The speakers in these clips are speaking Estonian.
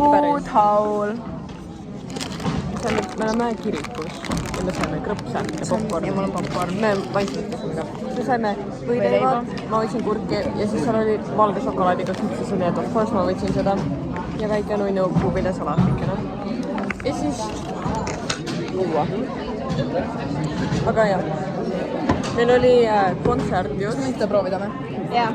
Food hall. Me oleme kirikus ja me saime krõpse ja popcorn. Ja mul on popcorn. Me vaiksime ka. Me saime võileivad, ma võtsin kurki ja siis seal oli valge šokolaadiga küpsis, nii et of course ma võtsin seda. Ja väike nuinu puuviljasalaatikene. Ja siis uua. Aga jah, meil oli kontsert just. Kas võite proovida või? Jah.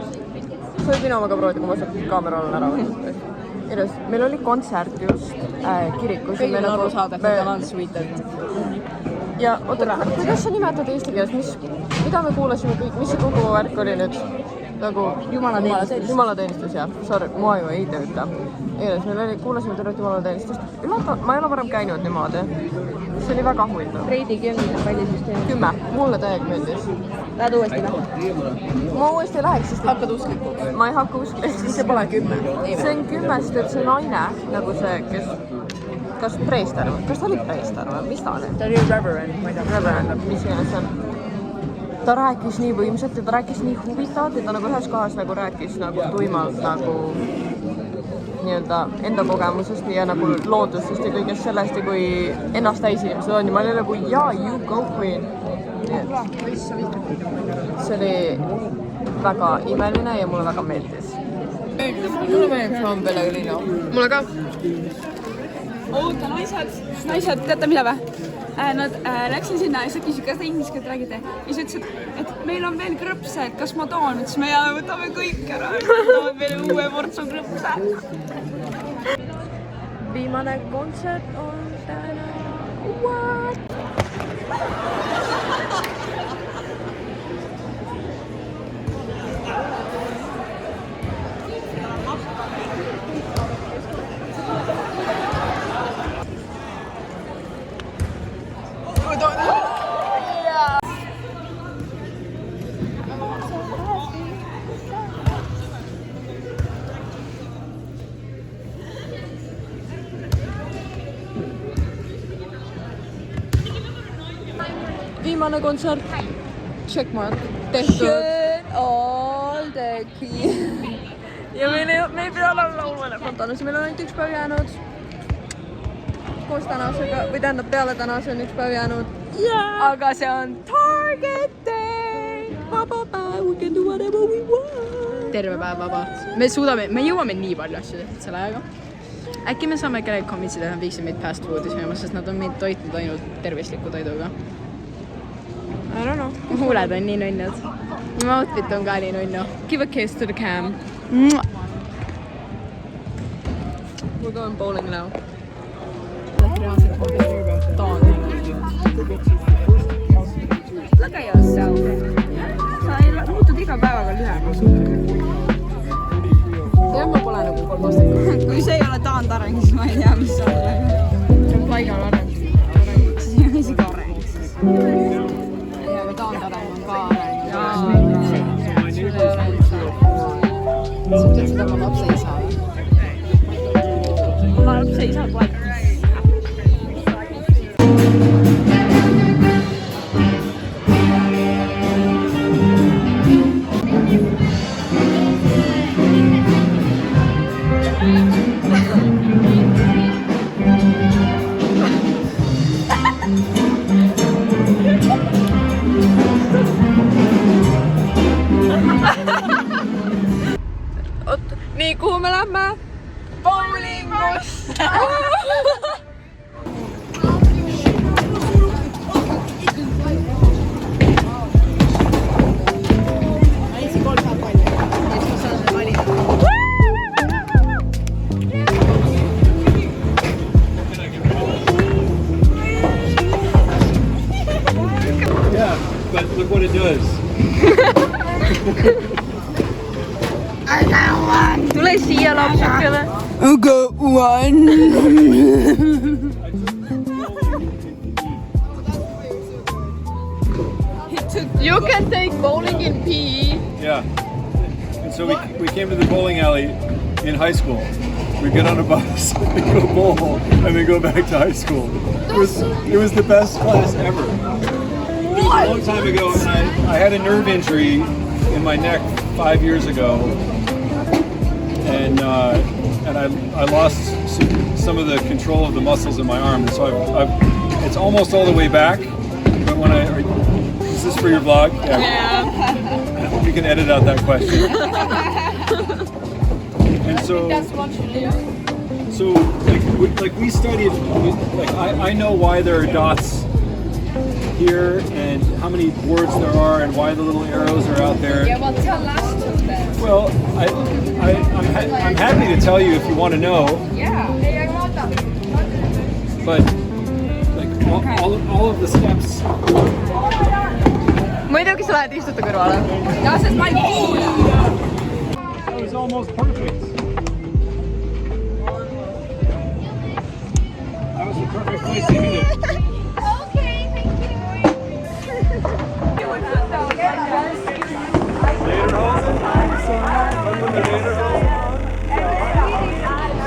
Sa võid minu omaga proovida, kui ma sealt kaamera olen ära võtnud. Ilus. Meil oli kontsert just kirikus. Kõigil on aru saada, et nad on sweeted. Ja oota, kuidas sa nimetad eesti keeles? Mida me kuulasime kõik? Mis see kogu värk oli nüüd? Nagu jumalateenistus, jah. Sorry, mua ju ei tööta. Ilus, meil oli, kuulasime tervet jumalateenistust. Ma ei ole varem käinud niimoodi. See oli väga huvitav. Reidigi on pallisüsteemi. 10. Mulle täiega meeldis. Lähed uuesti lähe? Ma uuesti läheks, sest... Hakkad usklikuks? Ma ei hakka usklikuks. See pole 10. See on 10, sest see naine, nagu see, kes... Kas preester? Kas ta oli preester või? Mis ta oli? Ta oli reverend, ma ei tea. Reverend, mis iganes see on. Ta rääkis nii võimsalt ja ta rääkis nii huvitavalt ja ta nagu ühes kohas nagu rääkis nagu tuimalt nagu nii-öelda enda kogemusest ja nagu loodusest ja kõigest sellest ja kui ennast täis inimesed on ja ma olin nagu jaa, you go queen. See oli väga imeline ja mulle väga meeldis. Mulle meeldib From Pellegrino. Mulle ka. Oota, naised, teate mida või? Nad läksin sinna ja siis küsis, kas te inglise keelt räägite. Ja siis ütlesid, et meil on veel krõpse, et kas ma toon? Ütlesime, jaa, võtame kõik ära. Võtame veel uue portsu krõpse. Viimane kontsert on täna. What? Viimane kontsert. Checkmark. Tehtud. All the queen. Ja me ei pea olema laulma Fontanus. Meil on ainult üks päev jäänud. Koos tänasega, või tähendab peale tänase on üks päev jäänud. Aga see on Target Day. Vaba päev, we can do whatever we want. Terve päev vaba. Me jõuame nii palju asju tehtud selle ajaga. Äkki me saame kellegi komitsida, et nad viiksid meid fast food'i sööma, sest nad on meid toitnud ainult tervisliku toiduga. I don't know. Huuled on nii nunnud. Mu outfit on ka nii nunnu. Give a kiss to the cam. We're going bowling now. Look at yourself. Sa ei muutud iga päevaga lühemaks. Jah, ma pole nagu kolmastik. Kui see ei ole taandareng, siis ma ei tea, mis see on. See on paigal areng. Siis ei ole isegi areng. Ja aga taandareng on ka areng. See ei ole üldse. Sa ütled seda oma lapse isa või? Ma lapse isa pole. Nii, kuhu me lähme? Bowlingusse! Yeah, but look what it does. Tule siia lapsukele. I got one. You can take bowling in PE. Yeah. And so we came to the bowling alley in high school. we get on a bus, we go bowl, and then go back to high school. It was the best class ever. It was a long time ago, and I had a nerve injury in my neck 5 years ago, and I lost some of the control of the muscles in my arm, and so it's almost all the way back. But when is this for your vlog? Yeah. I hope you can edit out that question. And so like we studied, like I know why there are dots here and how many words there are and why the little arrows are out there. Yeah, well, tell us to them. Well, I'm happy to tell you if you want to know. Yeah. But like all of the steps. Muidugi sa lähed istuta kõrvale. Ja, sest ma ei kuule. That was almost perfect. That was the perfect place to hit it.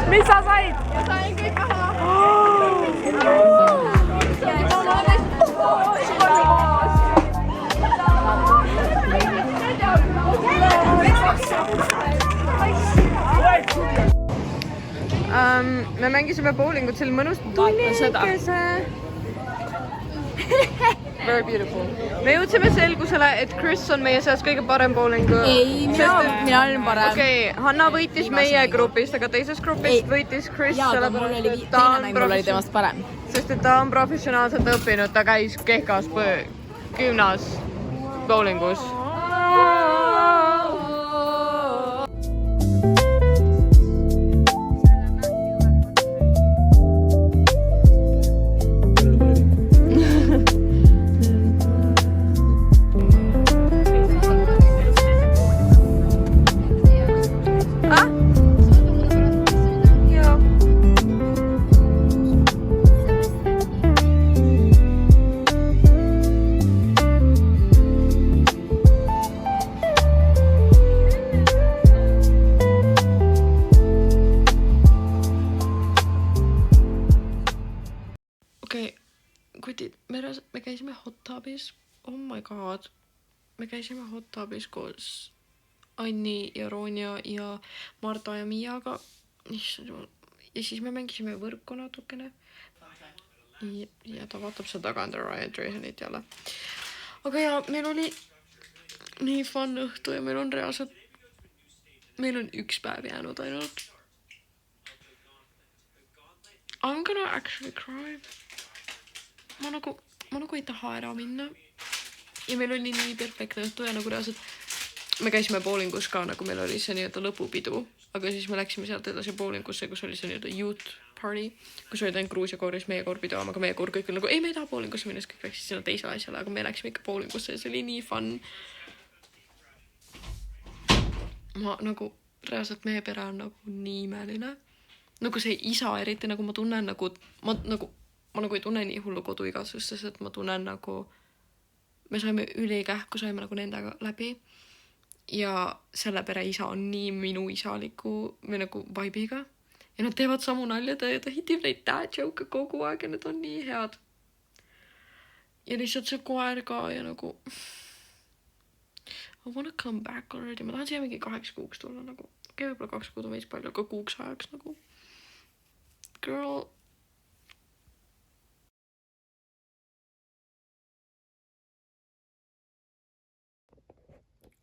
Mis sa said? Sain kõik maha. Me mängisime bowlingut, see oli mõnus tunnikese. Very beautiful. Me jõudsime selgusele, et Chris on meie seas kõige parem bowlingu. Ei, mina olin parem. Okei, Hanna võitis meie grupist, aga teises grupist võitis Chris. Jaa, aga mul oli teine mäng, mul oli temast parem. Sest et ta on professionaalselt õppinud, ta käis Kehkas gümnas bowlingus. Me käisime hot tubis, oh my god, me käisime hot tubis koos Anni ja Ronja ja Marta ja Miaga. Ja siis me mängisime võrku natukene. Ja ta vaatab seal taga enda Ryan Trahanit jälle. Aga ja meil oli nii fun õhtu ja meil on reaalselt, meil on üks päev jäänud ainult. I'm gonna actually cry. Ma nagu ei taha ära minna. Ja meil oli nii perfektne õhtu ja nagu reaalselt me käisime bowlingus ka, nagu meil oli see nii-öelda lõpupidu, aga siis me läksime sealt edasi bowlingusse, kus oli see nii-öelda youth party, kus olid ainult Gruusia kooris meie koor pidavam, aga meie koor kõik oli nagu, ei, me ei taha bowlingusse minna, siis kõik läksid sinna teisele asjale, aga me läksime ikka bowlingusse ja see oli nii fun. Ma nagu reaalselt meie pere on nagu nii imeline. Nagu see isa eriti, nagu ma tunnen nagu, ma nagu ei tunne nii hullu koduigatsust, sest et ma tunnen nagu, me saime ülikähku, saime nagu nendega läbi ja selle pere isa on nii minu isaliku või nagu vibe'iga ja nad teevad samu naljad ja ta hitib neid dad joke kogu aeg ja need on nii head. Ja lihtsalt see koer ka ja nagu I wanna come back already, ma tahan siia mingi 8 kuuks tulla nagu, okei, võib-olla 2 kuud on veits palju, aga kuuks ajaks nagu girl.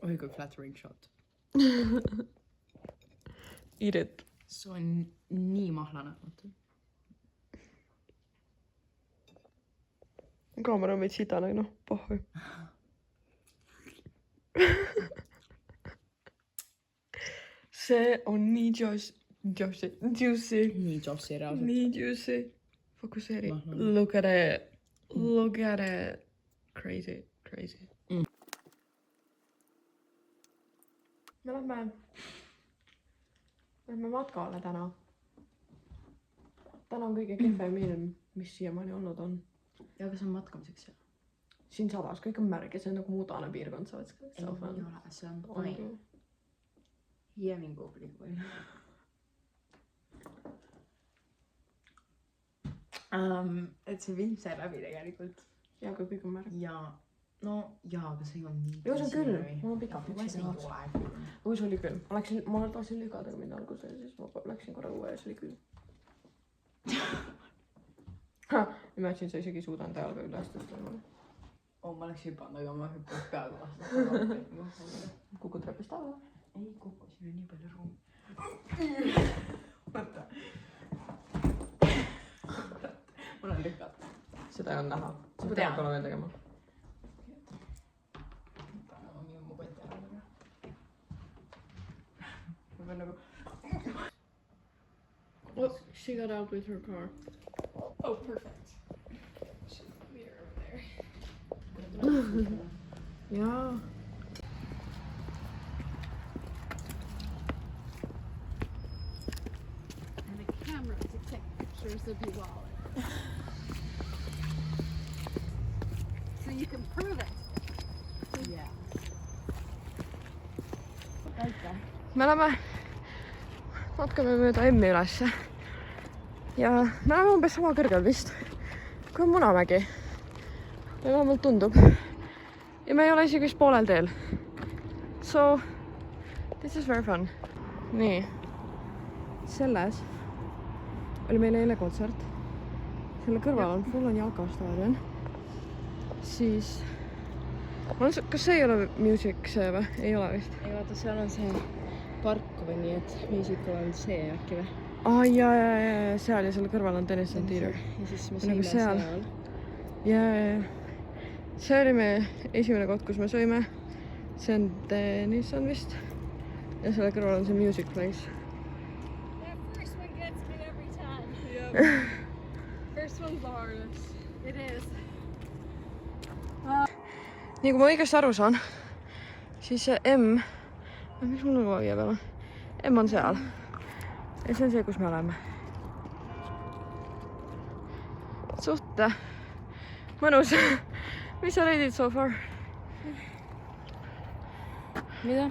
Oi, kui flattering shot. Eat it. See on nii mahlane. Kaamera on veits sitane, noh, pohhu. See on nii juicy. Nii juicy reaalselt. Nii juicy. Fokuseeri. Look at it. Look at it. Crazy. Me lähme matkale täna. Täna on kõige kehvem ilm, mis siiamaani olnud on. Ja aga see on matkamiseks seal? Siin sadas kõik on märg ja see on nagu muudane piirkond. Ei ole, see on ain. Hiemingu või. et see film sai läbi tegelikult. Ja kui kõik on märg. Ja, no jaa, aga see ei olnud nii. Joo, see on külm. Mul on pikad püksid jalas. Oi, see oli külm. Ma tahtsin lügadega minna alguses ja siis ma läksin korra uue ja see oli külm. Imagine, sa isegi ei suuda enda jalga üles tõsta. Ma oleks hüpanud, aga ma hüppanud peaaegu vastu. Kukud trepist alla? Ei kuku, siin on nii palju ruumi. Võtta. Mul on lükata. Seda ei on näha. Sa pead jalgala veel tegema. Mu kotti ära. Ma pean nagu... Oh, she got out with her car. Oh, perfect. Mirror over there. Jaa. And a camera to take pictures of you all. So you can prove it. Yeah. Me oleme matkame mööda Emmi ülesse. Ja me oleme umbes sama kõrgel vist, kui on Munamägi. Või vähemalt tundub. Ja me ei ole isegi vist poolel teel. So, this is very fun. Nii. Selles oli meil eile kontsert. Selle kõrval on full on jalkastaadion. Siis... Kas see ei ole music see või? Ei ole vist. Ei vaata, seal on see park või nii, et musical on see äkki või? Ja, seal ja selle kõrval on Tennyson Theater. Ja siis me Nagu sõime seal. seal. Ja. See oli meie esimene koht, kus me sõime. See on Tennyson vist. Ja selle kõrval on see music place. That first one gets me every time. First one's the hardest. It is. Nii kui ma õigesti aru saan, siis see M... Miks mul on viie peale? M on seal. Ja see on see, kus me oleme. Suht mõnus. Mis sa reidid so far? Mida?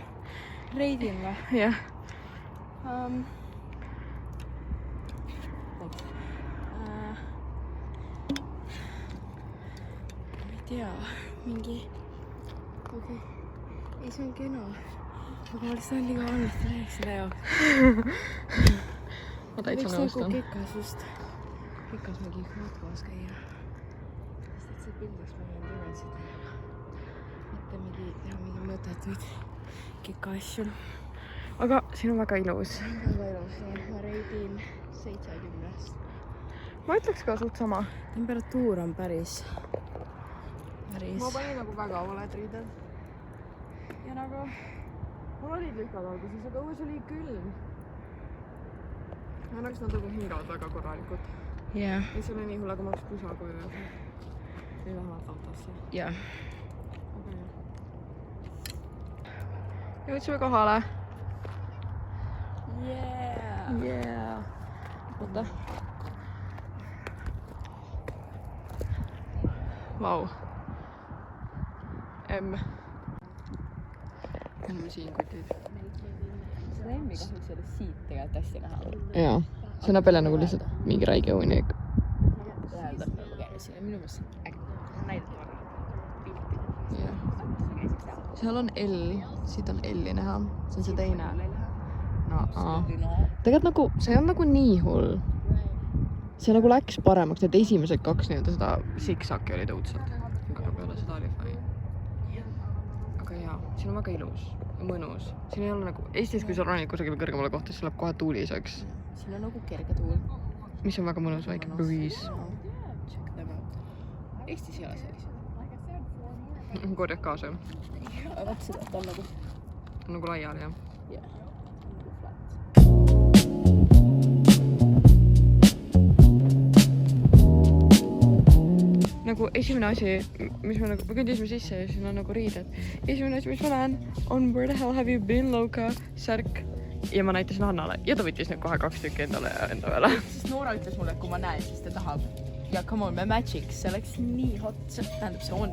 Reidin või? Jah. Ma ei tea, mingi... Okei. Ei, see on kena. Aga ma lihtsalt on liiga valmist rääks selle jaoks. Ma täitsa nõustan. Võiks nagu Kekasest. Kekas mingi koos käia. Sest et see pildiks ma olen teganud seda. Mitte mingi teha mingi mõttetuid keka asju. Aga siin on väga ilus. Väga ilus, jah. Ma reidin 70. Ma ütleks ka suht sama. Temperatuur on päris. Ma panin nagu väga oled riided. Ja nagu... Mul olid lühkad alguses, aga õues oli külm. Ja näeks nad nagu hingavad väga korralikult. Jah. Ei see oli nii hull, aga ma oleks pusa koju. Ei vähemalt autosse. Jah. Aga jah. Jõudsime kohale. Yeah. Oota. Vau. M. On siin kotid. Selle emmi kahjuks oli siit tegelikult hästi näha. Jaa. See näeb jälle nagu lihtsalt mingi räige õunik. Tähendab, ma käisin. Minu meelest äkki näidata pilti. Jah. Seal on L. Siit on L-i näha. See on see teine. No. Tegelikult nagu, see on nagu nii hull. See nagu läks paremaks. Need esimesed kaks nii-öelda seda siksaki olid õudselt. Aga peale seda oli fine. Aga jaa, siin on väga ilus ja mõnus. Siin ei ole nagu... Eestis, kui sa ronid kusagile kõrgemale kohta, siis läheb kohe tuuliseks. Siin on nagu kerge tuul. Mis on väga mõnus, väike breeze. Check them out. Eestis ei ole sellised. Korjad kaasa. Vaat seda, ta on nagu... Nagu laiali, jah. Jah. Nagu esimene asi, mis me nagu, me kõndisime sisse ja siin on nagu riided. Esimene asi, mis ma näen, on where the hell have you been, Loka, särk. Ja ma näitasin Hannale ja ta võttis nüüd kohe 2 tükki enda peale. Siis Noora ütles mulle, et kui ma näen, siis ta tahab. Ja come on, me matchiks, see oleks nii hot, see tähendab, see on.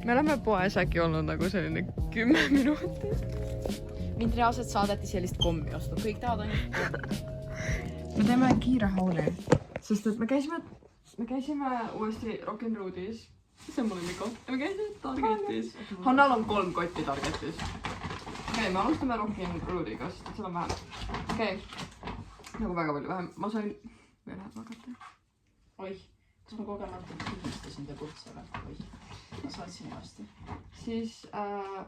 Me oleme poes äkki olnud nagu selline 10 minutit. Mind reaalselt saadeti sellist kommi osta, kõik tahavad ainult kommi. Me teeme kiire hauli, sest et me käisime uuesti Rock'n'Roodis. See on mul lemmikoht. Ja me käisime Targetis. Hannal on 3 kotti Targetis. Okei, me alustame Rock'n'Roodiga, sest et seal on vähem. Okei, nagu väga palju vähem. Ma sain veel hääd magata. Oih, kas ma kogemata tunnistasin ta kutsele? Oih, ma saatsin vasti. Siis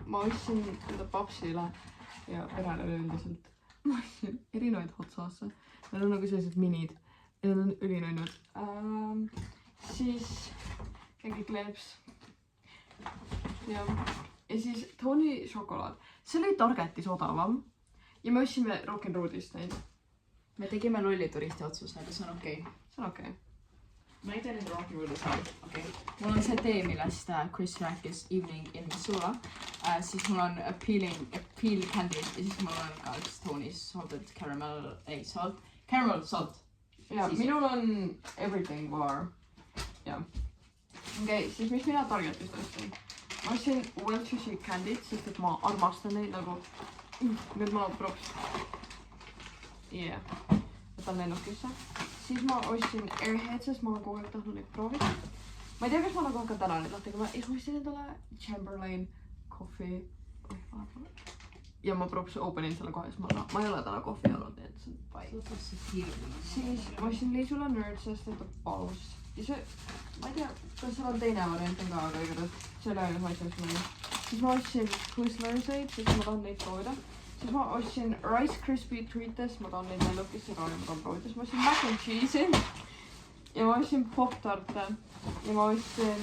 ma ostsin enda papsile ja perele üldiselt. Ma ostsin erinevaid hot sauce'e. Need on nagu sellised minid. Ja need on ülinõnnud. Siis mingi kleeps. Ja siis Tony šokolaad. See oli Targetis odavam. Ja me ostsime Rock'n'Roodist neid. Me tegime lollituristi otsuse, aga see on okei. See on okei. Ma ei tea nüüd Rock'n'Roodis on, okei. Mul on see tee, millest Chris rääkis Evening in Missoula. Siis mul on peel candy ja siis mul on ka üks Tony's salted caramel, caramel salt. Ja, minul on everything bar. Ja. Okei, siis mis mina Targetist ostsin? Ma ostsin Welch'si candy't, sest et ma armastan neid nagu... Nüüd ma props. Yeah. Võtan lennukisse. Siis ma ostsin Airhead, sest ma olen kogu aeg tahtnud neid proovida. Ma ei tea, kas ma nagu hakkan täna neid lahti, aga ma ostsin endale Chamberlain Coffee. Ja ma props openin selle kohe, sest ma ei ole täna kohvi olnud, nii et see on pai. Siis ma ostsin Liisule Nerd, sest et ta palus. Ja see, ma ei tea, kas seal on teine variant on ka, aga igatahes see oli ainult maitseks mõni. Siis ma ostsin Twizzlerseid, sest ma tahan neid proovida. Siis ma ostsin Rice Krispie Treat'es, ma tahan neid lennukisse ka ja ma tahan proovida. Siis ma ostsin Mac and Cheese'i ja ma ostsin Pop-Tarte ja ma ostsin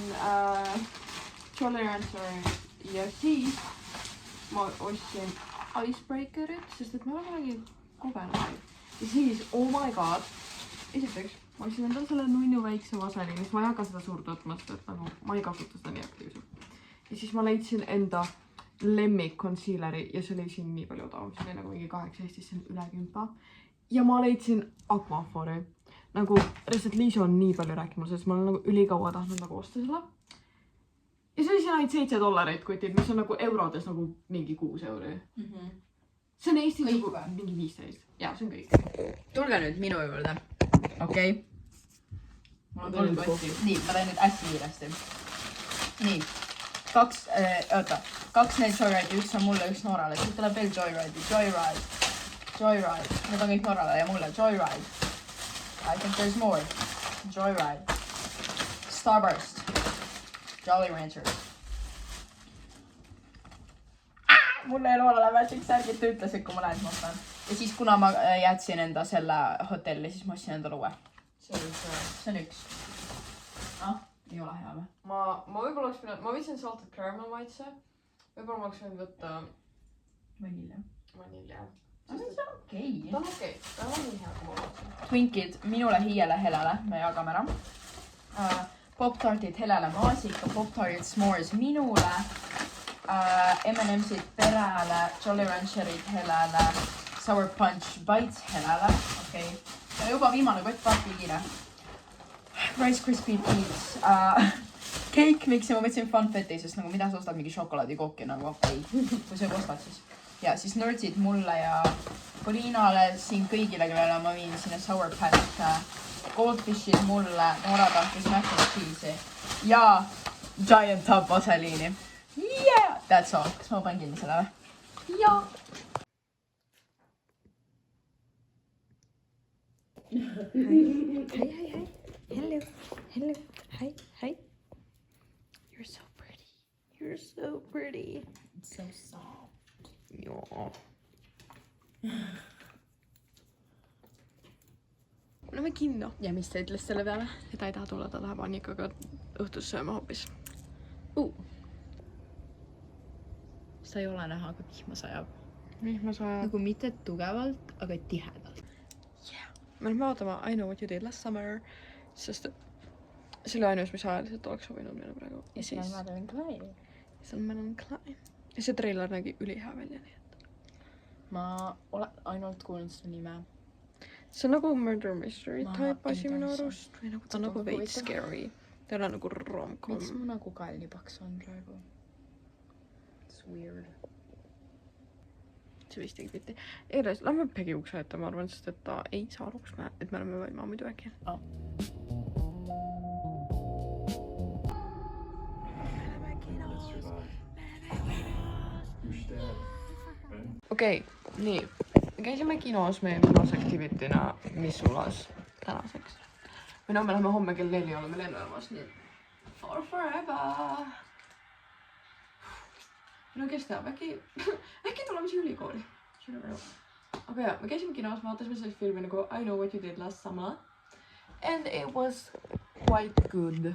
Jolly Rancheri ja siis ma ostsin Icebreakerit, sest et me oleme mingi kogenud. Ja siis, oh my god, esiteks ma ostsin endale selle nunnu väikse vaseliini, siis ma ei hakka seda suurt võtma, sest et nagu ma ei kasuta seda nii aktiivselt. Ja siis ma leidsin enda lemmik concealeri ja see oli siin nii palju odavam, see oli nagu mingi 8 Eestis, see on üle 10. Ja ma leidsin Aquaphori. Nagu, lihtsalt Liisu on nii palju rääkinud, sest ma olen nagu ülikaua tahtnud nagu osta selle. Ja see oli siin ainult $7 kutid, mis on nagu eurodes nagu mingi 6 euri. See on Eestis kõik nagu mingi 15. Jaa, see on kõik. Tulge nüüd minu juurde. Okei. Mul on 3 kotti. Nii, ma teen nüüd hästi kiiresti. Nii. 2 neid Joyride'i, üks on mulle, üks Noorale. Siis tuleb veel Joyride'i. Joyride. Need on kõik Noorale ja mulle. Joyride. I think there's more. Joyride. Starburst. Jolly Ranchers. Mulle ja Noorale match'iks särgid, ta ütles, et kui ma lähen, siis ma ostan. Ja siis kuna ma jätsin enda selle hotelli, siis ma ostsin endale uue. See on üks. Ei ole hea või? Ma võib-olla oleks pidanud, ma võtsin salted caramel maitse. Võib-olla ma oleks võinud võtta vanilja. See on okei. Ta on okei, ta on nii hea, kui ma võtsin. Twinkid minule, Hiiele, Helele, me jagame ära. Pop-tartid Helele, maasika, Pop-tartid S'mores minule. M&M'sid perele, Jolly Rancherid Helele, Sour Punch Bites Helele. Okei. Ja juba viimane kott, vaati kiire. Rice Krispie Treats. Cake mix ja ma võtsin Funfetti, sest nagu mida sa ostad mingi šokolaadikooki nagu ei. Kui sa ostad siis. Ja siis Nerdsid mulle ja Poliinale, siin kõigile, kellele ma viin sinna Sour Patch. Goldfishid mulle, Noora tahtis mac and cheese'i. Ja Giant Tub vaseliini. Yeah! That's all. Kas ma panen kinni selle või? Jaa! Hi. Hello. Hi. You're so pretty. It's so soft. Joo. Lähme kinno. Ja mis ta ütles selle peale? Ja ta ei taha tulla, ta tahab Annikaga õhtus sööma hoopis. Sa ei ole näha, aga vihma sajab. Vihma sajab. Nagu mitte tugevalt, aga tihedalt. Me oleme vaatama I Know What You Did Last Summer, sest see oli ainus, mis ajaliselt oleks sobinud meile praegu. Ja siis on Madeline Klein. See on Madeline Klein. Ja see trailer nägi ülihea välja, nii et. Ma olen ainult kuulnud seda nime. See on nagu murder mystery type asi minu arust. Või nagu ta on nagu veits scary. Ta ei ole nagu rom-com. Miks mu nagu kael nii paks on praegu? It's weird. see vist tegi pilti. Igatahes, lähme Pegi ukse ette, ma arvan, sest et ta ei saa aru, et me oleme valima muidu äkki. Okei, nii. Me käisime kinos meie viimase activityna Missulas tänaseks. Või no, me läheme homme kell 4 oleme lennujaamas, nii for forever. No kes teab, äkki tuleme siia ülikooli. Aga jah, me käisime kinos, vaatasime sellist filmi nagu I Know What You Did Last Summer. And it was quite good.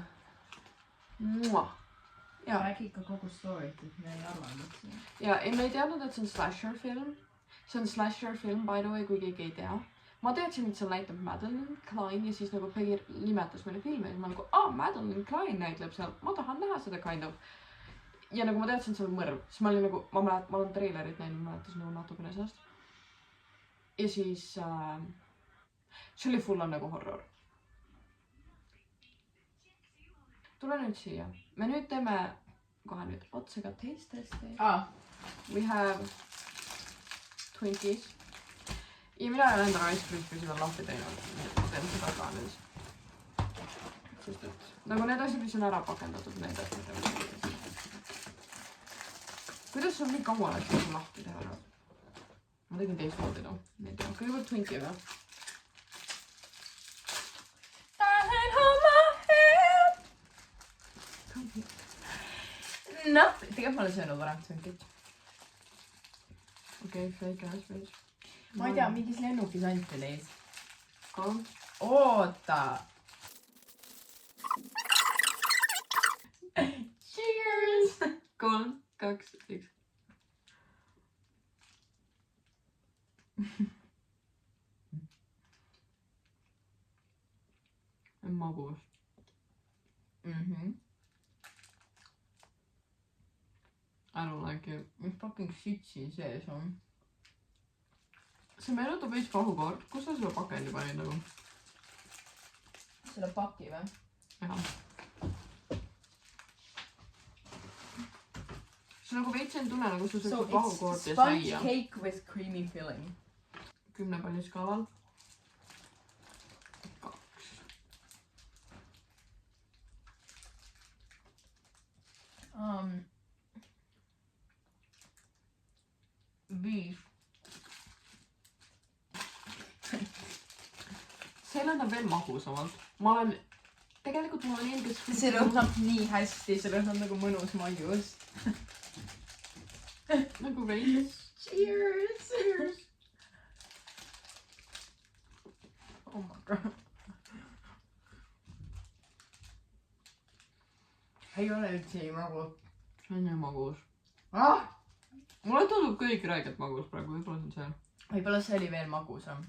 Ja. Räägi ikka kogu story't, et me ei arvanud siin. Ja, ei me ei teadnud, et see on slasher film. See on slasher film, by the way, kui keegi ei tea. Ma teadsin, et seal näitab Madeline Klein ja siis nagu Pegi nimetas meile filmi ja siis ma nagu, Madeline Klein näitleb seal, ma tahan näha seda kind of. Ja nagu ma teadsin, et seal on mõrv, siis ma olin nagu, ma olen trailerit näinud, mäletas nagu natukene sellest. Ja siis see oli full on nagu horror. Tule nüüd siia. Me nüüd teeme kohe nüüd otsaga taste testi. We have Twinkies. Ja mina olen enda Rice Krispies veel lahti teinud, ma teen seda ka nüüd. Sest et nagu need asjad, mis on ära pakendatud, need asjad. Kuidas sul nii kaua läks seda lahti teha ära? Ma tegin teistmoodi no. Kõigepealt Twinkie või? Darling, hold my hand! Noh, tegelikult ma olen söönud varem Twinkit. Okei, fake ass bitch. Ma ei tea, mingis lennukis anti neid. Kolm. Oota! Cheers! 3, 2, 1. Magus. I don't like it. Mis fucking shit siin sees on? See meenutab veits pahukaart. Kus sa selle pakendi panid nagu? Selle paki või? Jah. See nagu veits on tunne nagu sa sööd pahukaart ja sponge saia. cake with creamy filling. 10 palli skaalal. 2. 5. See lendab veel magusamalt. Ma olen... Tegelikult mul on eeldes... See lõhnab nii hästi, see lõhnab nagu mõnus maius. Nagu veits. Cheers! Cheers! Oh my god. Ei ole üldse nii magus. See on nii magus. Ah! Mulle tundub kõik räigelt magus praegu, võib-olla see on see. Võib-olla see oli veel magusam.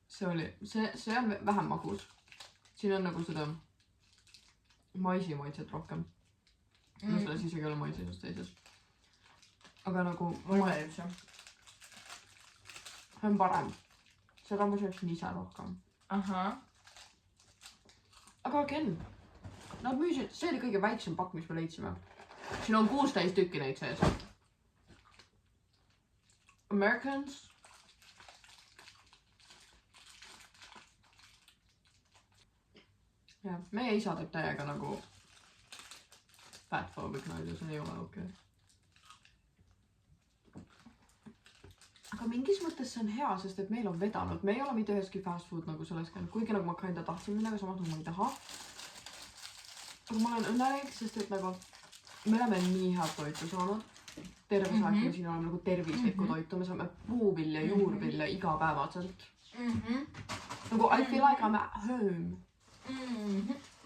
See on vähem magus. Siin on nagu seda maisimaitset rohkem. No selles isegi ei ole maisisust teises. Aga nagu... Mulle üldse. See on parem. Seda ma sööksin ise rohkem. Aha. Aga again, nad müüsid, see oli kõige väiksem pakk, mis me leidsime. Siin on 16 tükki neid sees. Americans. Ja, meie isa teeb täiega nagu fatphobic nalja, see ei ole okei. Aga mingis mõttes see on hea, sest et meil on vedanud. Me ei ole mitte üheski fast food nagu selles käinud, kuigi nagu ma kinda tahtsin minna, aga samas ma ei taha. Aga ma olen õnnelik, sest et nagu me oleme nii head toitu saanud. Terve see aeg, kui siin oleme nagu tervislikku toitu. Me saame puuvilja, juurvilja iga päevaselt. Nagu I feel like I'm at home.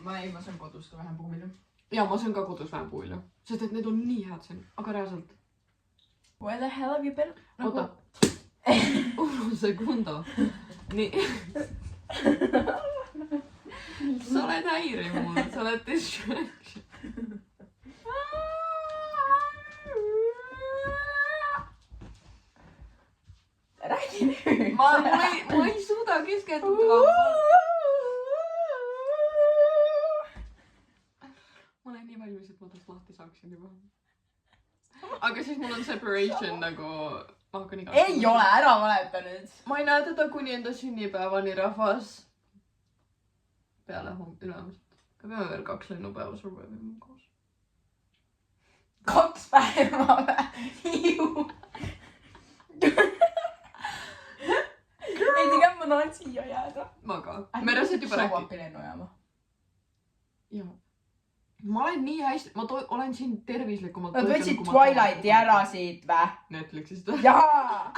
Ma saan kodus ka vähem puuvilju. Ja ma saan ka kodus vähem puuvilju. Sest et need on nii head siin. Aga reaalselt. Where the hell have you been? Oota. Un segundo. Nii. Sa oled häiriv mulle. Sa oled distraction. Räägi nüüd! Ma ei suuda keskenduda. Ma olen nii valmis, et ma tast lahti saaksin juba. aga siis mul on separation nagu... Ma hakkan iga... Ei ole, ära valeta nüüd. Ma ei näe teda kuni enda sünnipäevani, rahvas. Peale ülemast. Ka peame veel 2 lennupäeva survivima koos. 2 päeva või? Ei tea, ma tahan siia jääda. Ma ka. Me reaalselt juba rääkid. Sauapi lennujaama. Jaa. Ma olen nii hästi... Ma olen siin tervislikumalt... Nad võtsid Twilighti ära siit vä? Netflixist. Jaa!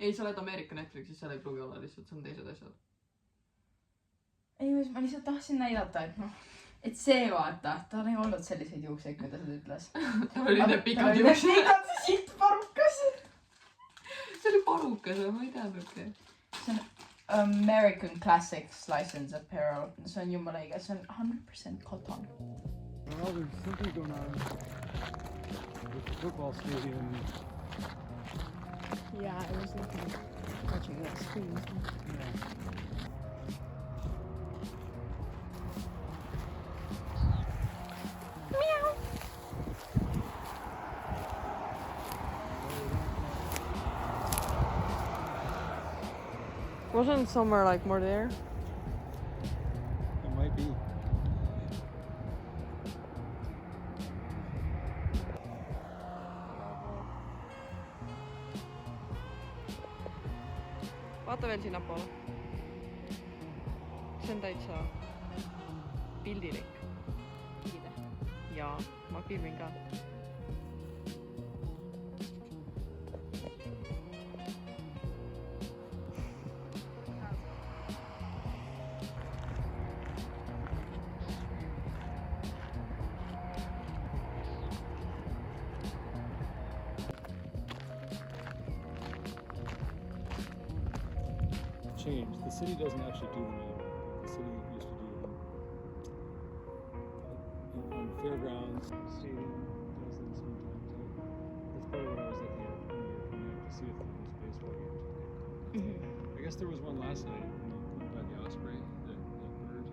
Ei, sa oled Ameerika Netflixis, seal ei pruugi olla lihtsalt, see on teised asjad. Ei, ma lihtsalt tahtsin näidata, et noh, et see vaata, tal ei olnud selliseid juukseid, kui ta seda ütles. Tal oli need pikad juuksed. Pikad siit parukas. See oli parukas, ma ei teadnudki. See on American Classics License Apparel. See on jumala õige, see on 100% cotton. Well, there's something going on with the football stadium. Yeah, I was watching that stream. Wasn't somewhere like more there? It might be. Vaata veel sinnapoole. See on täitsa pildilik. Jaa, ma filmin ka. Changed. The city doesn't actually do them anymore. The city used to do them on the fairgrounds. The stadium does them sometimes. That's probably what I was looking at when we were coming up to see if there was baseball games. I guess there was one last night by the Osprey, that bird.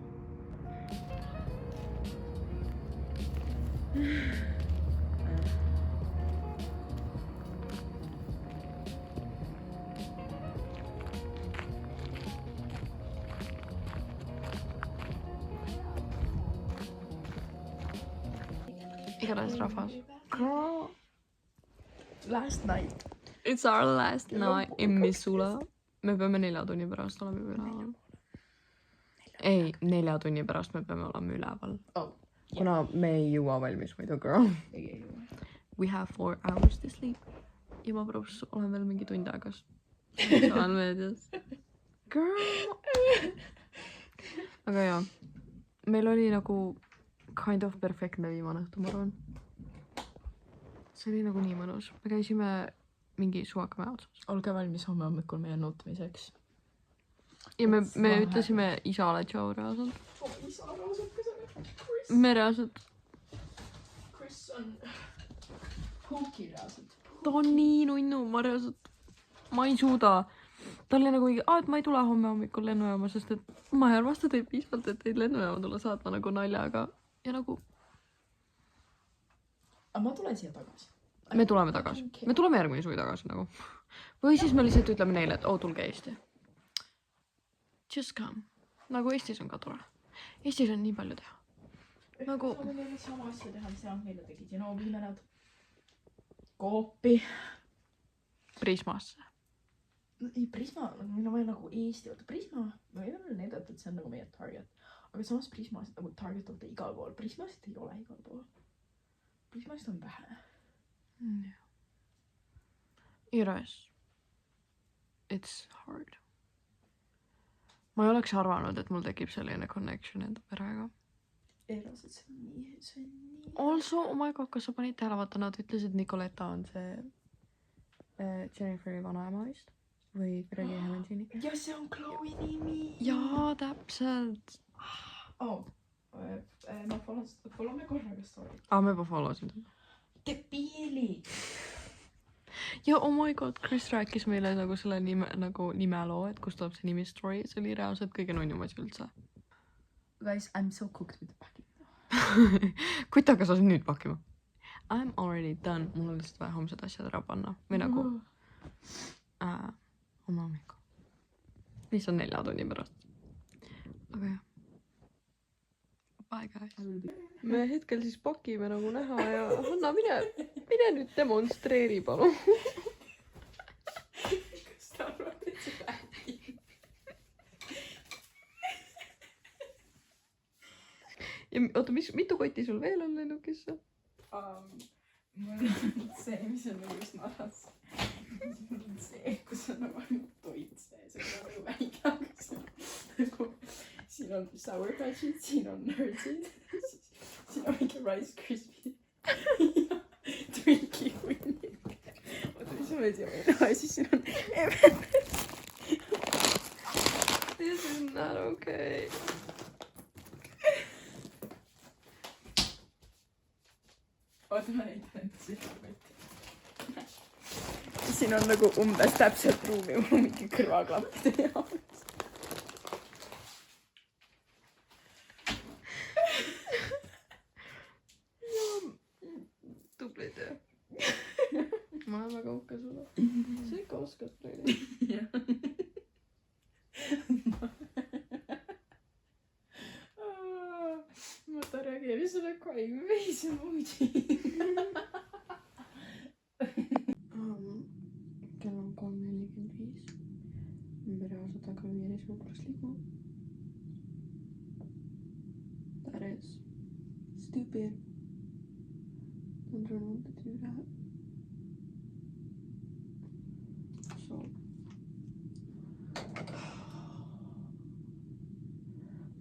Igatahes rahvas. Girl, last night. It's our last night in Missoula. Me peame 4 tunni pärast olema üleval. Ei, 4 tunni pärast me peame olema üleval. Oh. Kuna me ei jõua valmis muidu, girl. We have 4 hours to sleep. Ja ma probus olen veel mingi tund aega sotsiaalmeedias. Girl! Aga jaa, meil oli nagu kind of perfektne viimane õhtu, ma arvan. See oli nagu nii mõnus. Me käisime mingi suvakamäe otsas. Olge valmis homme hommikul meie nutmiseks. Ja me ütlesime isale tšau reaalselt. Isa raasab ka selle. Me reaalselt. Chris on Pooki reaalselt. Ta on nii nunnu, ma reaalselt. Ma ei suuda. Ta oli nagu, et ma ei tule homme hommikul lennujaama, sest et ma ei arvasta teid piisavalt, et teid lennujaama tulla saatma nagu naljaga. Ja nagu... Aga ma tulen siia tagasi. Me tuleme tagasi. Me tuleme järgmine suvi tagasi nagu. Või siis me lihtsalt ütleme neile, et tulge Eesti. Just come. Nagu Eestis on ka tore. Eestis on nii palju teha. Nagu... Saame neile sama asja teha, mis nad meile tegid. Ja no viime nad Coopi. Prismasse. Ei, Prisma, meil on vaja nagu Eesti. Oota, Prisma, me võime veel näidata, et see on nagu meie target. Aga samas Prismasid nagu target olete igal pool. Prismasid ei ole igal pool. Prismasid on vähe. Igatahes. It's hard. Ma ei oleks arvanud, et mul tekib selline connection enda perega. Ei, raased, see on nii... Also, oh my god, kas sa panid tähele, vaata, nad ütlesid, Nicoletta on see Jenniferi vanaema vist? Või Gregi Hemensini? Ja see on Chloe nimi! Jaa, täpselt! Oh, ma follow me korraga story. Me juba followsin teda. Debiili! Ja oh my god, Chris rääkis meile nagu selle nimeloo, et kus tuleb see nimi story. See oli reaalselt kõige nunnumas üldse. Guys, I'm so cooked with the packing. Kuid hakkas nüüd pakkima. I'm already done, mul on lihtsalt vaja homsed asjad ära panna või nagu homme hommikul. Mis on 4 tunni pärast. Aga jah. Bye guys. Me hetkel siis pakime nagu näha ja Hanna, mine nüüd demonstreeri palun. Kas ta arvad, et see läbi? Ja oota, mitu kotti sul veel on lennukisse? Mul on see, mis on nagu just naras. Mul on see, kus on nagu ainult toit sees. See on nagu väike, aga see on nagu... Siin on Sour Patch'id, siin on Nerdsid. Siin on mingi Rice Krispies. Ja Twinkie hunnik. Oota, mis ma veel siia võin? Ja siis siin on M&M's. This is not okay. Oota, ma näitan siia. Siin on nagu umbes täpselt ruumi mul mingi kõrvaklappide jaoks. Tubli töö. Ma olen väga uhke sulle. Sa ikka oskad meile. Jah. Ma ta reageeris sulle crying face emoji. Kell on 3:45. Me reaalselt hakkame 5 minuti pärast liikuma. That is stupid. Don't want to do that. So.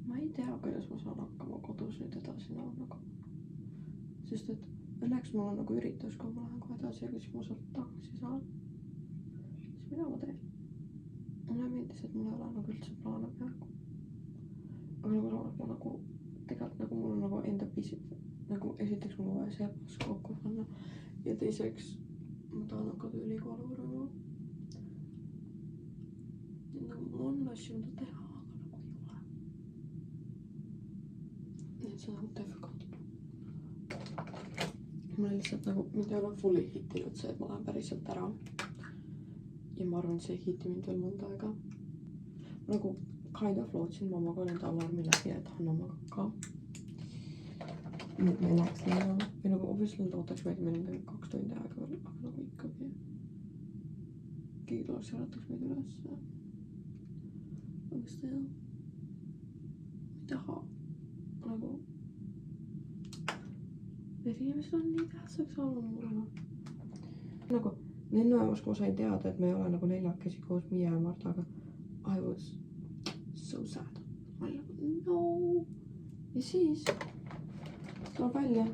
Ma ei tea, kuidas ma saan hakkama kodus nüüd edasi nagu. Sest et õnneks mul on nagu üritus, kui ma lähen kohe edasi ja siis ma sealt tagasi saan. Siis mida ma teen? Mulle meeldis, et mul ei ole nagu üldse plaane peaaegu. Aga nagu samas ma nagu tegelikult nagu mul on nagu enda pisib. Nagu esiteks mul vaja see pass kokku panna ja teiseks ma tahan hakata ülikooli uurima. Nagu mul on asju, mida teha, aga nagu ei ole. Nii et see on nagu difficult. Mul lihtsalt nagu, mind ei ole fully hittinud see, et ma lähen päriselt ära. Ja ma arvan, see ei hitti mind veel mõnda aega. Ma nagu kind of lootsin mammaga nende alarmi läbi, et Hanna magab ka. Nüüd me läheks linna või nagu obviously ootaks meid, meil on 2 tundi aega veel, aga nagu ikkagi keegi tuleks ja ärataks meid üles. Aga seda ei taha nagu need inimesed on nii tähtsaks olnud mulle. Nagu lennujaamas, kui ma sain teada, et me ei ole nagu 4 koos Miia ja Martaga, I was so sad. Ma olin nagu no. Ja siis tuleb välja.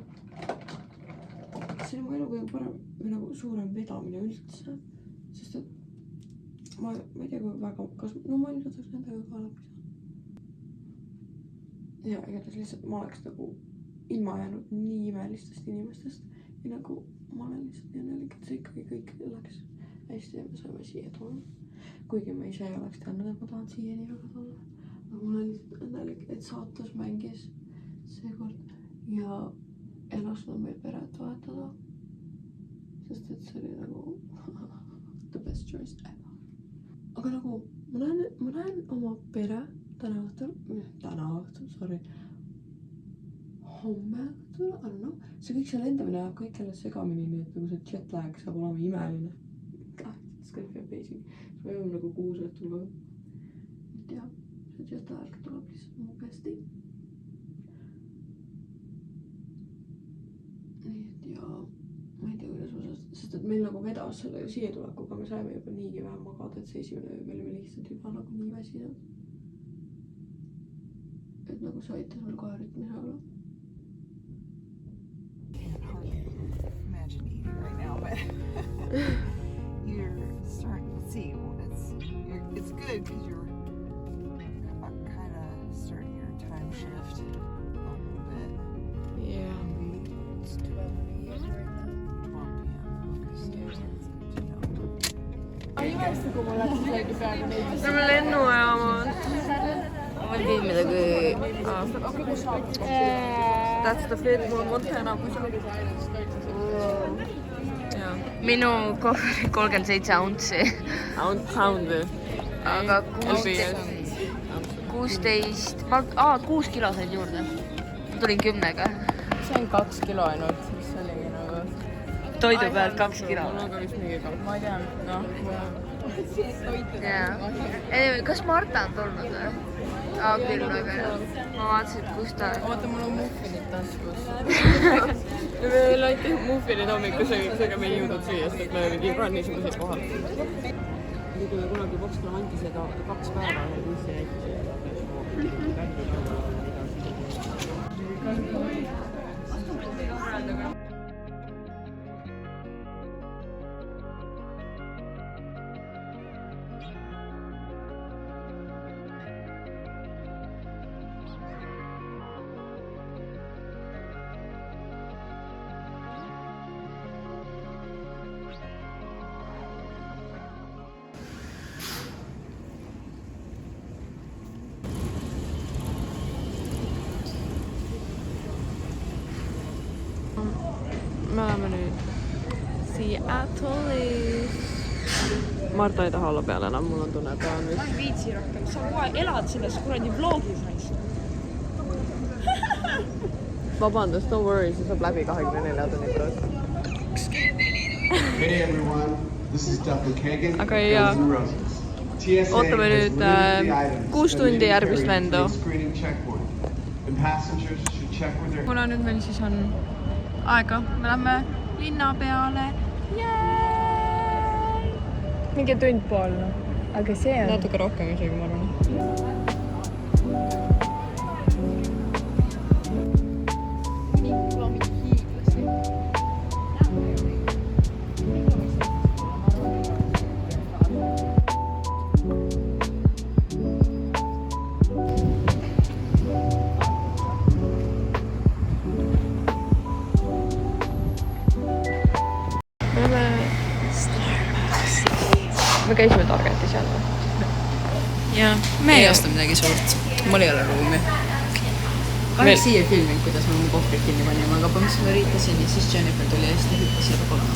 See on mu elu kõige parem või nagu suurem vedamine üldse. Sest et ma ei tea, kui väga, kas no ma ilmselt oleks nendega ka läbi saanud. Ja igatahes lihtsalt ma oleks nagu ilma jäänud nii imelistest inimestest ja nagu ma olen lihtsalt nii õnnelik, et see ikkagi kõik läks hästi ja me saime siia tulla. Kuigi ma ise ei oleks teadnud, et ma tahan siia nii väga tulla. Aga ma olen lihtsalt õnnelik, et saatus mängis seekord ja lasknud meil peret vahetada. Sest et see oli nagu the best choice ever. Aga nagu ma näen oma pere täna õhtul, sorry. Homme õhtul, I don't know. See kõik see lendamine läheb kõik jälle segamini, nii et nagu see jetlag saab olema imeline. It's gonna be amazing. Me jõuame nagu 6 õhtul ka. Et jah, see jetlag tuleb lihtsalt mugesti. Nii et jaa, ma ei tea, kuidas ma sest et meil nagu vedas selle siia tulekuga, me saime juba niigi vähem magada, et see esimene öö me olime lihtsalt juba nagu nii väsinud. Et nagu see aitas mul kohe rütmis olla. Can't hardly imagine eating right now, but you're starting to see it's good because you're kind of starting your time shift a little bit. Yeah. It's 12 p.m. right now. 12 p.m. Ai imesta, kui mul läks isegi peaaegu 4. Lähme lennujaama. Ma ei tea midagi. That's the fit, mul on Montana kusagil. Minu kohver 37 ountsi. Pound või? Aga 16, 6 kilo said juurde. Tulin 10-ga. See on 2 kilo ainult, mis oligi nagu... Toidu pealt 2 kilo. Mul on ka vist mingi 2. Ma ei tea, noh. Kas Marta on tulnud või? Küll, aga ma vaatasin, kus ta... Oota, mul on muffinid taskus. Meil ainult muffinid hommikusöögiks, aga me ei jõudnud süüa, sest me mingi rannisugused kohal. Kui me kunagi Voxla anti seda 2 päeva, siis see näitas. Me oleme nüüd Seattle'is. Marta ei taha olla peal enam, mul on tunne, et ta on vist... Ma ei viitsi rohkem, sa kohe elad selles kuradi vlogis näis. Vabandust, don't worry, see saab läbi 24 tunni pärast. Hey everyone, this is Duffy Kagan. Aga ja ootame nüüd 6 tundi järgmist lendu. Kuna nüüd meil siis on aega, me lähme linna peale. Mingi tund pool. Aga see on... Natuke rohkem isegi, ma arvan. Me käisime Targetis seal või? Jaa, me ei osta midagi suurt. Mul ei ole ruumi. Kahjuks siia filmin, kuidas me mu kohvrid kinni panime, aga põhimõtteliselt ma üritasin ja siis Jennifer tuli ja siis ta hüppas siia kolma.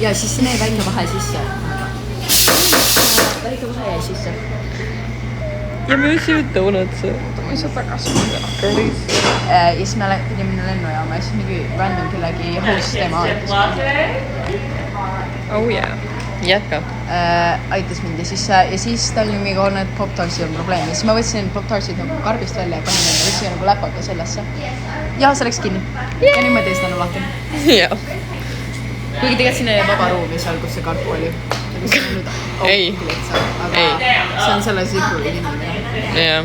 Ja siis see näi väike vahe sisse. Väike vahe jäi sisse. Ja me üsime donutsi. Ma ei saa tagasi mõnda. Ja siis me pidime minna lennujaama ja siis mingi random kellegi host tema Oh yeah. Jätka. Aitas mind ja siis ta oli mingi olnud, et Pop-Tartsid on probleem. Ja siis ma võtsin Pop-Tartsid nagu karbist välja ja panin enda võtsin nagu läpaga sellesse. Ja see läks kinni. Ja nüüd ma teist enam lahti. Jah. Kuigi tegelikult siin oli vaba ruumi seal, kus see karp oli. Ei. Aga see on selle zipuri kinni. Jah.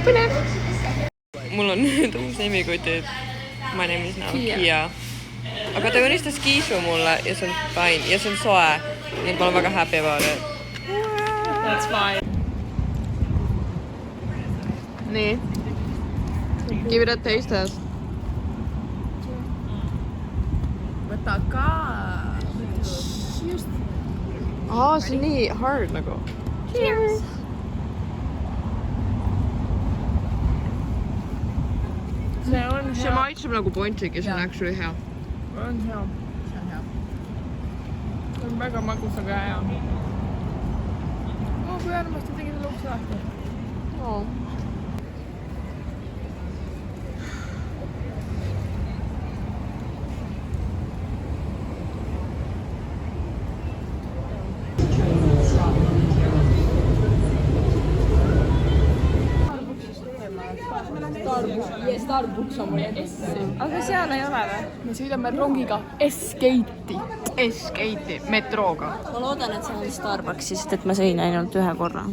Põnev. Mul on nüüd uus nimikutid. My name is now Kia. Aga ta unistas Kiisu mulle ja see on fine ja see on soe. Nii et ma olen väga happy about it. That's fine. Nii. Give it a taste test. Võta ka. See on nii hard nagu. Cheers. See maitseb nagu pontsik ja see on actually hea. On hea. See on väga magus, aga hea. Kui armasti tegi selle ukse lahti. Starbucks on mul edasi. Aga seal ei ole või? Me sõidame rongiga S-Gate'i metrooga. Ma loodan, et see on Starbucksi, sest et ma sõin ainult ühe korra.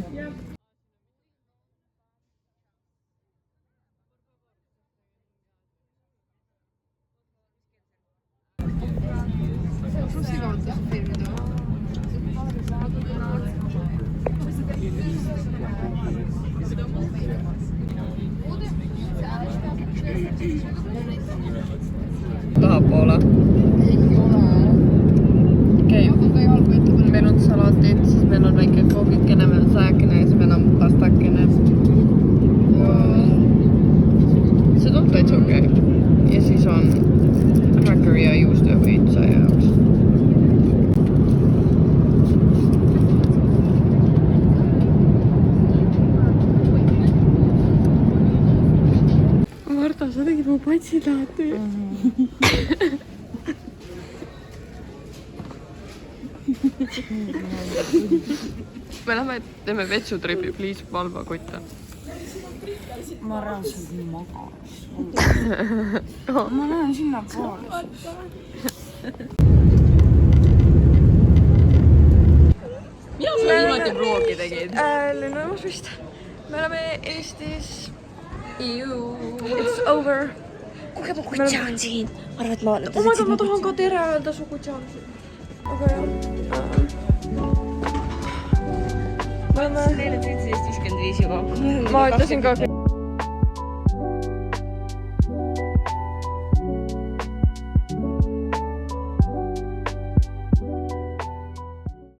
Tahapoole. Okei. Meil on salatid, siis meil on väike koogikene, meil on sääkene ja siis meil on pastakene. Patsi tahad või? Me lähme teeme vetsutripi, please valva kotta. ma reaalselt magas. ma lähen sinna poole. Mina sa viimati vlogi tegid? Lennujaamas vist. Me oleme Eestis. It's over. kuulge, mu kutse on siin. Arvad, et ma vaatan. Oh my god, ma tahan ka tere öelda su kutse on siin. Aga jah. Ma olen... Neile 17.55 juba. Ma ütlesin ka.